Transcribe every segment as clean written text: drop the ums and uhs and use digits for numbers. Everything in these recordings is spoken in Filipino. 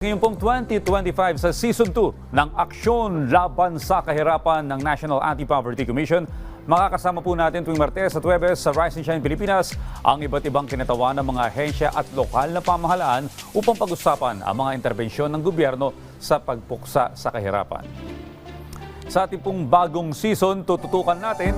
Ngayon pong 2025 sa Season 2 ng Aksyon Laban sa Kahirapan ng National Anti-Poverty Commission, makakasama po natin tuwing Martes at Huwebes sa Rise and Shine Pilipinas ang iba't ibang kinatawan ng mga ahensya at lokal na pamahalaan upang pag-usapan ang mga interbensyon ng gobyerno sa pagpuksa sa kahirapan. Sa ating pong bagong season, tututukan natin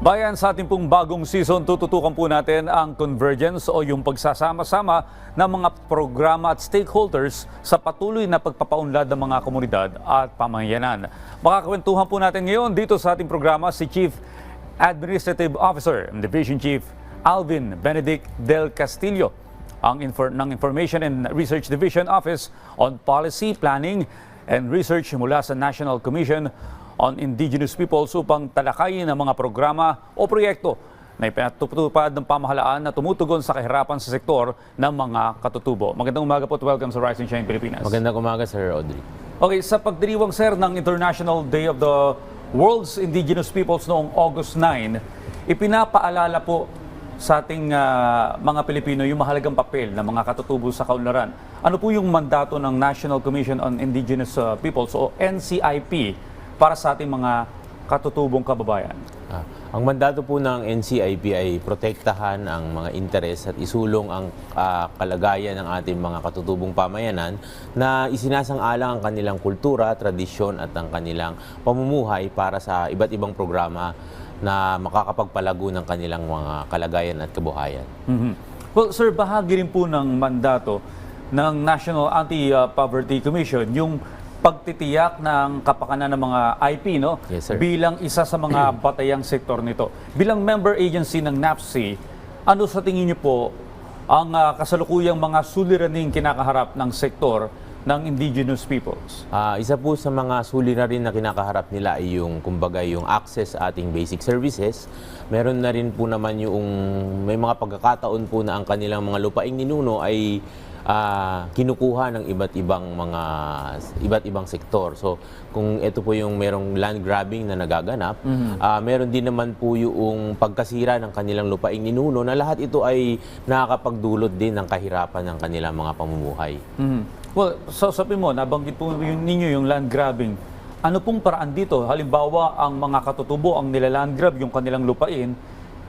bayan sa ating pong bagong season, tututukan po natin ang convergence o yung pagsasama-sama ng mga programa at stakeholders sa patuloy na pagpapaunlad ng mga komunidad at pamayanan. Makakwentuhan po natin ngayon dito sa ating programa si Chief Administrative Officer and Division Chief Alvin Benedict Del Castillo ng Information and Research Division Office on Policy, Planning and Research mula sa National Commission on Indigenous Peoples upang talakayin ang mga programa o proyekto na ipinatutupad ng pamahalaan na tumutugon sa kahirapan sa sektor ng mga katutubo. Magandang umaga po at welcome sa Rise and Shine Pilipinas. Magandang umaga, Sir Audrey. Okay, sa pagdiriwang sir ng International Day of the World's Indigenous Peoples noong August 9, ipinapaalala po sa ating mga Pilipino yung mahalagang papel ng mga katutubo sa kaunlaran. Ano po yung mandato ng National Commission on Indigenous Peoples o NCIP para sa ating mga katutubong kababayan? Ang mandato po ng NCIP ay protektahan ang mga interes at isulong ang kalagayan ng ating mga katutubong pamayanan na isinasang-alang ang kanilang kultura, tradisyon at ang kanilang pamumuhay para sa iba't ibang programa na makakapagpalago ng kanilang mga kalagayan at kabuhayan. Well, sir, bahagi rin po ng mandato ng National Anti-Poverty Commission yung pagtitiyak ng kapakanan ng mga IP, no? Yes, sir. Bilang isa sa mga batayang sektor nito. Bilang member agency ng NAPC, ano sa tingin niyo po ang kasalukuyang mga suliraning kinakaharap ng sektor ng indigenous peoples? Isa po sa mga suliranin na kinakaharap nila ay yung, kumbaga, yung access sa ating basic services. Meron na rin po naman yung may mga pagkakataon po na ang kanilang mga lupaing ninuno ay kinukuha ng iba't ibang sektor. So, kung ito po yung merong land grabbing na nagaganap, meron din naman po yung pagkasira ng kanilang lupaing ninuno na lahat ito ay nakakapagdulot din ng kahirapan ng kanilang mga pamumuhay. Well, so sabi mo, nabanggit po ninyo yung land grabbing. Ano pong paraan dito? Halimbawa, ang mga katutubo ang nilaland grab yung kanilang lupain,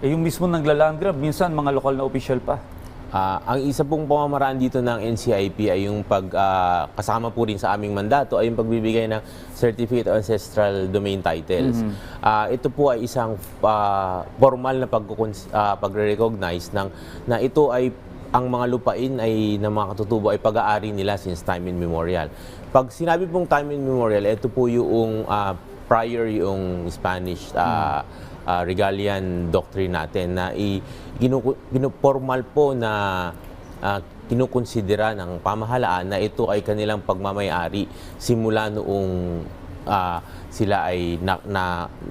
yung mismo naglaland grab, minsan mga lokal na opisyal pa. Ang isa pong pamamaraan dito ng NCIP ay yung kasama po rin sa aming mandato ay yung pagbibigay ng Certificate of Ancestral Domain Titles. Ito po ay isang formal na pagre-recognize na ito ay ang mga lupain ay ng mga katutubo ay pag-aari nila since time immemorial. Pag sinabi pong time immemorial, ito po yung prior yung Spanish regalian doctrine natin na formal po na kinukonsidera ng pamahalaan na ito ay kanilang pagmamayari simula noong sila ay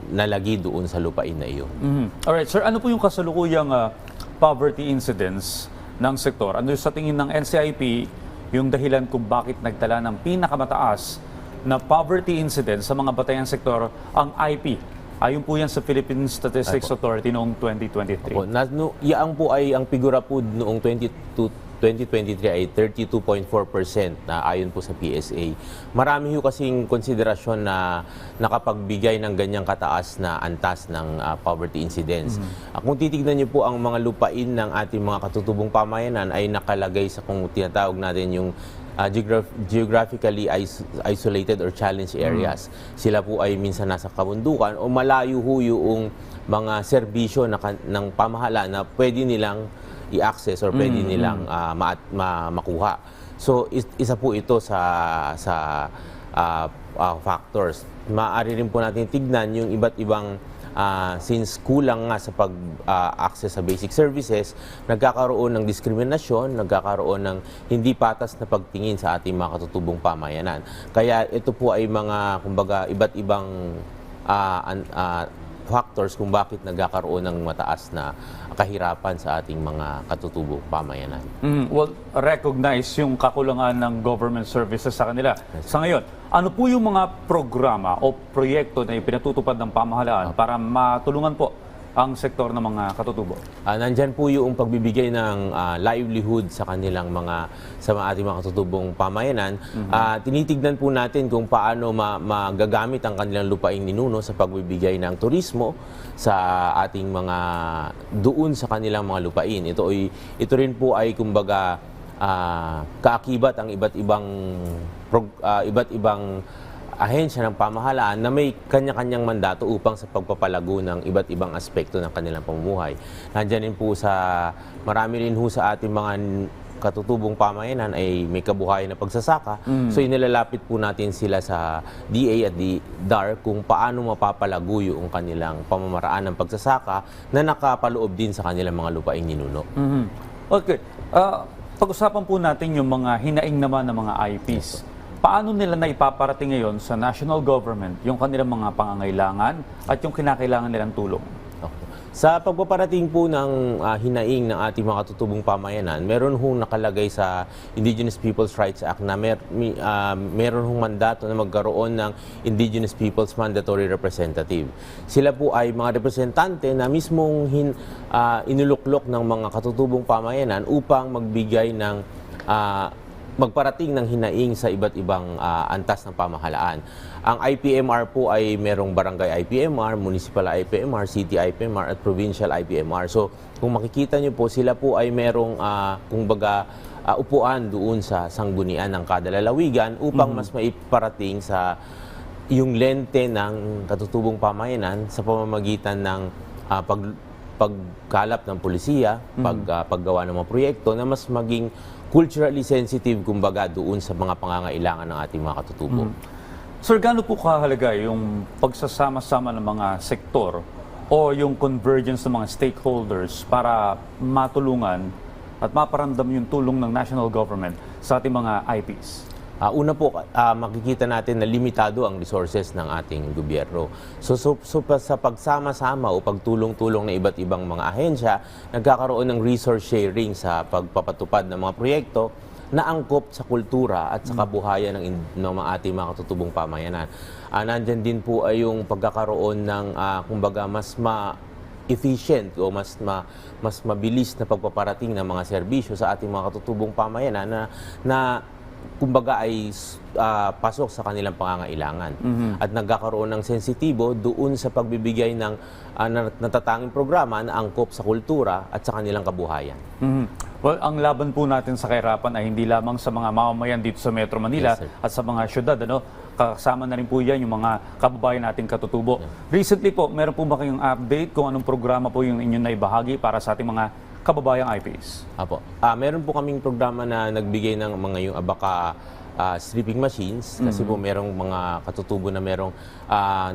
nalagi doon sa lupain na iyon. Alright, sir, ano po yung kasalukuyang poverty incidence ng sektor? Ano sa tingin ng NCIP yung dahilan kung bakit nagtala ng pinakamataas na poverty incidence sa mga batayang sektor ang IP? Ayon po yan sa Philippine Statistics Authority noong 2023. Yan po ay ang figura po noong 2023 ay 32.4% na ayon po sa PSA. Marami ho kasing konsiderasyon na nakapagbigay ng ganyang kataas na antas ng poverty incidence. Kung titignan niyo po ang mga lupain ng ating mga katutubong pamayanan ay nakalagay sa kung tinatawag natin yung geographically isolated or challenged areas. Sila po ay minsan nasa kabundukan o malayo ho yung mga serbisyo ng pamahalaan na pwede nilang i-access or pwede nilang makuha. So, isa po ito sa factors. Maaari rin po natin tignan yung iba't ibang since kulang nga sa pag-access sa basic services, nagkakaroon ng diskriminasyon, nagkakaroon ng hindi patas na pagtingin sa ating mga katutubong pamayanan. Kaya ito po ay mga, kumbaga, iba't ibang factors kung bakit nagkakaroon ng mataas na kahirapan sa ating mga katutubong pamayanan. Well, recognize yung kakulangan ng government services sa kanila. Sa ngayon, ano po yung mga programa o proyekto na ipinatutupad ng pamahalaan para matulungan po ang sektor ng mga katutubo? Nandyan po yung pagbibigay ng livelihood sa kanilang sa ating mga katutubong pamayanan. Tinitignan po natin kung paano magagamit ang kanilang lupaing ninuno sa pagbibigay ng turismo sa ating mga doon sa kanilang mga lupain. Ito rin po ay kumbaga kaakibat ang iba't ibang ahensya ng pamahalaan na may kanya-kanyang mandato upang sa pagpapalago ng iba't ibang aspekto ng kanilang pamumuhay. Nandiyan din po marami rin ho sa ating mga katutubong pamayanan ay may kabuhayan na pagsasaka. So inilalapit po natin sila sa DA at DAR kung paano mapapalago yung kanilang pamamaraan ng pagsasaka na nakapaloob din sa kanilang mga lupaing ninuno. Okay. Pag-usapan po natin yung mga hinaing naman ng mga IPs. Paano nila na ipaparating ngayon sa national government yung kanilang mga pangangailangan at yung kinakailangan nilang tulong? Okay. Sa pagpaparating po ng hinaing ng ating mga katutubong pamayanan, meron hong nakalagay sa Indigenous Peoples' Rights Act na meron hong mandato na magkaroon ng Indigenous Peoples Mandatory Representative. Sila po ay mga representante na mismong inuluklok ng mga katutubong pamayanan upang magbigay ng magparating ng hinaing sa iba't ibang antas ng pamahalaan. Ang IPMR po ay merong barangay IPMR, municipal IPMR, city IPMR at provincial IPMR. So kung makikita nyo po, sila po ay merong upuan doon sa sanggunian ng kada lalawigan upang mas maiparating sa yung lente ng katutubong pamayanan sa pamamagitan ng pagkalap ng polisiya, paggawa ng mga proyekto na mas maging culturally sensitive, kumbaga, doon sa mga pangangailangan ng ating mga katutubo. Sir, gaano po kahalaga yung pagsasama-sama ng mga sektor o yung convergence ng mga stakeholders para matulungan at maparamdam yung tulong ng national government sa ating mga IPs? Una po, makikita natin na limitado ang resources ng ating gobyerno. So sa pagsama-sama o pagtulong-tulong ng iba't ibang mga ahensya, nagkakaroon ng resource sharing sa pagpapatupad ng mga proyekto na angkop sa kultura at sa kabuhayan ng ating mga katutubong pamayanan. Nandyan din po ay yung pagkakaroon ng, kumbaga, mas efficient o mas mabilis na pagpaparating ng mga serbisyo sa ating mga katutubong pamayanan na kumbaga ay pasok sa kanilang pangangailangan. At nagkakaroon ng sensitibo doon sa pagbibigay ng natatanging programa na angkop sa kultura at sa kanilang kabuhayan. Well, ang laban po natin sa kahirapan ay hindi lamang sa mga mamamayan dito sa Metro Manila at sa mga syudad. Kasama na rin po yan yung mga kababayan nating katutubo. Recently po, meron po ba kayong update kung anong programa po yung inyong naibahagi para sa ating mga kababayang IPs? Apo. Meron po kaming programa na nagbigay ng yung abaka stripping machines kasi po merong mga katutubo na merong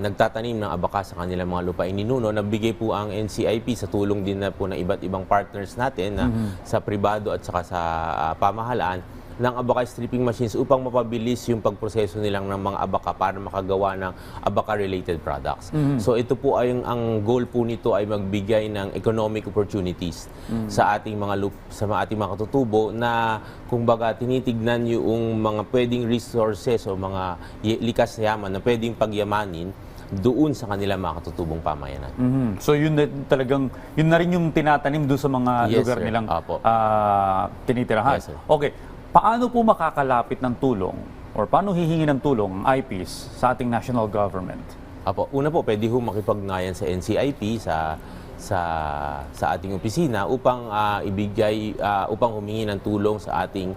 nagtatanim ng abaka sa kanilang mga lupain ninuno. Nagbigay po ang NCIP sa tulong din na po ng iba't ibang partners natin na sa pribado at saka sa pamahalaan ng abaka stripping machines upang mapabilis yung pagproseso nilang ng mga abaka para makagawa ng abaka-related products. So ito po ay ang goal po nito ay magbigay ng economic opportunities sa ating mga katutubo na kumbaga tinitignan yung mga pwedeng resources o mga likas na yaman na pwedeng pagyamanin doon sa kanilang mga katutubong pamayanan. So yun na rin yung tinatanim doon sa mga lugar nilang tinitirahan. Yes, sir. Okay. Paano po makakalapit ng tulong or paano hihingi ng tulong ang IPs sa ating national government? Una po, pwede ho makipagnayan sa NCIP sa ating opisina upang upang humingi ng tulong sa ating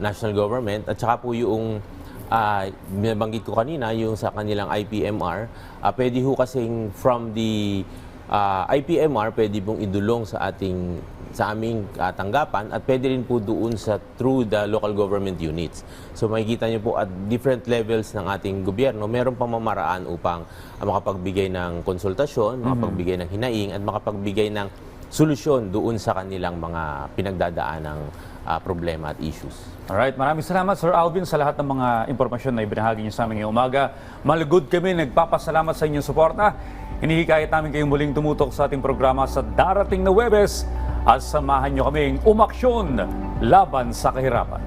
national government at saka po yung binabanggit ko kanina yung sa kanilang IPMR, pwede ho kasing from the IPMR pwede pong idulong sa aming tanggapan at pwede rin po doon through the local government units. So makikita niyo po at different levels ng ating gobyerno, meron pamamaraan upang makapagbigay ng konsultasyon, makapagbigay ng hinaing at makapagbigay ng solusyon doon sa kanilang mga pinagdadaanang problema at issues. Alright, maraming salamat Sir Alvin sa lahat ng mga impormasyon na ibinahagi niyo sa aming ngayong umaga. Malugod kami, nagpapasalamat sa inyong suporta. Hinihikayat namin kayong muling tumutok sa ating programa sa darating na Huwebes at samahan niyo kaming umaksyon laban sa kahirapan.